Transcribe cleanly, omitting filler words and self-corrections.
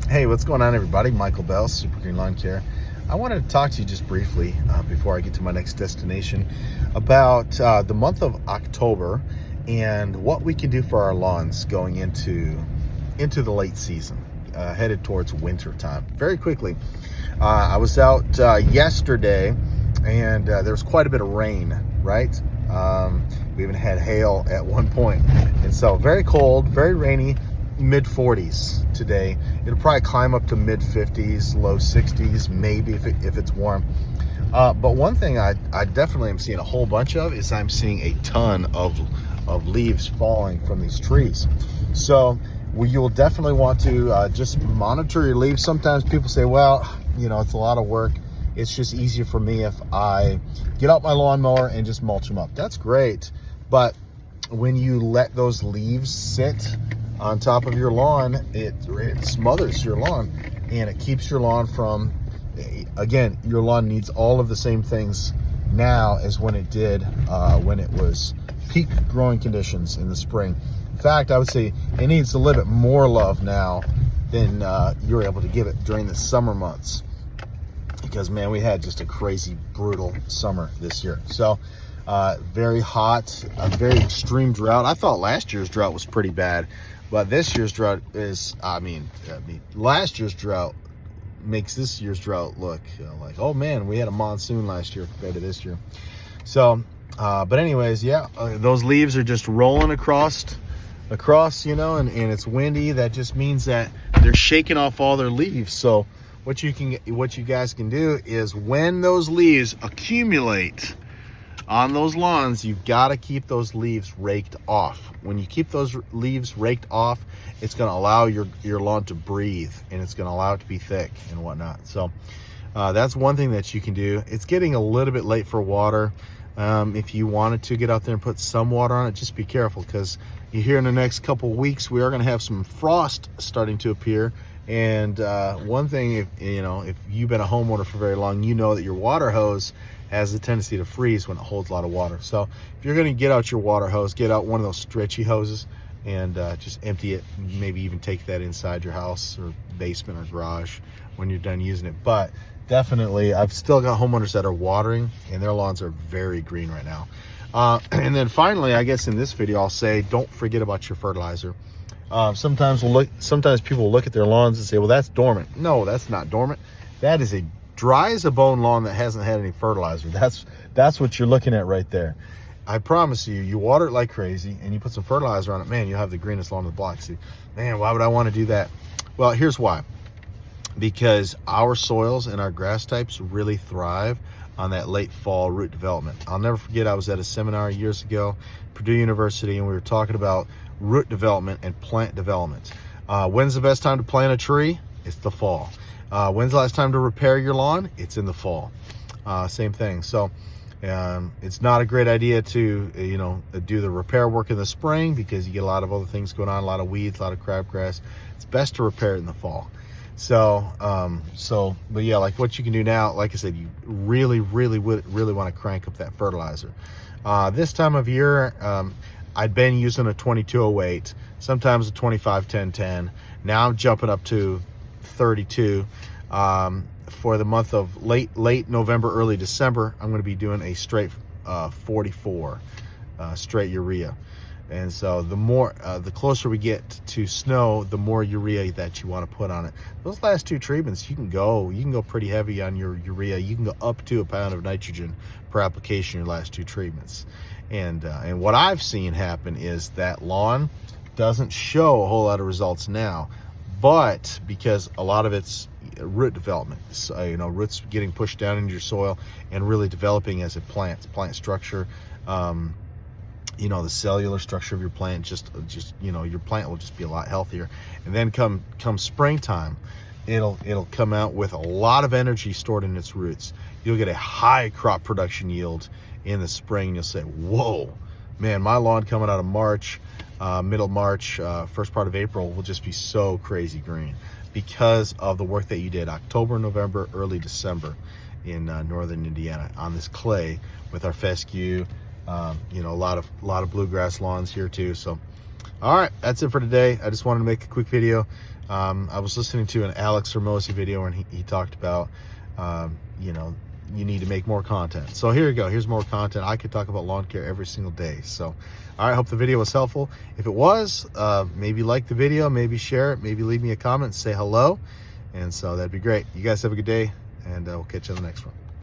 Hey, what's going on, everybody? Michael Bell, SuperGreen Lawn Care. I wanted to talk to you just briefly before I get to my next destination about the month of October and what we can do for our lawns going into the late season, headed towards winter time. Very quickly, I was out yesterday and there was quite a bit of rain, right? We even had hail at one point. And so very cold, very rainy, mid 40s today. It'll probably climb up to mid 50s, low 60s, maybe if it's warm. But one thing I definitely am seeing a whole bunch of is I'm seeing a ton of leaves falling from these trees. So you'll definitely want to just monitor your leaves. Sometimes people say, well, you know, it's a lot of work. It's just easier for me if I get out my lawnmower and just mulch them up. That's great. But when you let those leaves sit on top of your lawn, it smothers your lawn and it keeps your lawn from, again, your lawn needs all of the same things now as when it did when it was peak growing conditions in the spring. In fact, I would say it needs a little bit more love now than you were able to give it during the summer months, because man, we had just a crazy brutal summer this year. So very hot, a very extreme drought. I thought last year's drought was pretty bad, but this year's drought is, I mean, last year's drought makes this year's drought look like, oh man, we had a monsoon last year compared to this year. So, but anyways, yeah, those leaves are just rolling across, you know, and it's windy. That just means that they're shaking off all their leaves. So what you guys can do is when those leaves accumulate on those lawns, you've got to keep those leaves raked off. When you keep those leaves raked off, it's going to allow your lawn to breathe, and it's going to allow it to be thick and whatnot. So that's one thing that you can do. It's getting a little bit late for water. If you wanted to get out there and put some water on it, just be careful, because here in the next couple weeks we are going to have some frost starting to appear. And one thing, if you've been a homeowner for very long, you know that your water hose has a tendency to freeze when it holds a lot of water. So if you're going to get out your water hose, get out one of those stretchy hoses and just empty it. Maybe even take that inside your house or basement or garage when you're done using it. But definitely, I've still got homeowners that are watering and their lawns are very green right now. And then finally, I guess in this video, I'll say, don't forget about your fertilizer. Sometimes people look at their lawns and say, well, that's dormant. No, that's not dormant. That is a dry as a bone lawn that hasn't had any fertilizer. That's what you're looking at right there. I promise you, you water it like crazy and you put some fertilizer on it, man, you'll have the greenest lawn on the block. See, man, why would I want to do that? Well, here's why. Because our soils and our grass types really thrive on that late fall root development. I'll never forget, I was at a seminar years ago, Purdue University, and we were talking about root development and plant development. When's the best time to plant a tree? It's the fall. When's the last time to repair your lawn? It's in the fall. Same thing. So it's not a great idea to do the repair work in the spring, because you get a lot of other things going on, a lot of weeds, a lot of crabgrass. It's best to repair it in the fall. So but yeah, like what you can do now, like I said, you really want to crank up that fertilizer. This time of year, I'd been using a 2208, sometimes a 25-10-10. Now I'm jumping up to 32. For the month of late November, early December, I'm going to be doing a straight 44 straight urea. And so the closer we get to snow, the more urea that you want to put on it. Those last two treatments, you can go pretty heavy on your urea. You can go up to a pound of nitrogen per application in your last two treatments. And what I've seen happen is that lawn doesn't show a whole lot of results now, but because a lot of it's root development, so, roots getting pushed down into your soil and really developing as a plant structure. The cellular structure of your plant, just your plant will just be a lot healthier. And then come springtime, it'll come out with a lot of energy stored in its roots. You'll get a high crop production yield in the spring. You'll say, whoa, man, my lawn coming out of March, middle March, first part of April will just be so crazy green because of the work that you did October, November, early December in northern Indiana on this clay with our fescue. A lot of bluegrass lawns here too. So all right, that's it for today. I just wanted to make a quick video. I was listening to an Alex Ramosi video, and he talked about, you know, you need to make more content. So here you go. Here's more content. I could talk about lawn care every single day. So, all right, I hope the video was helpful. If it was, maybe like the video, maybe share it, maybe leave me a comment, say hello. And so that'd be great. You guys have a good day, and we'll catch you on the next one.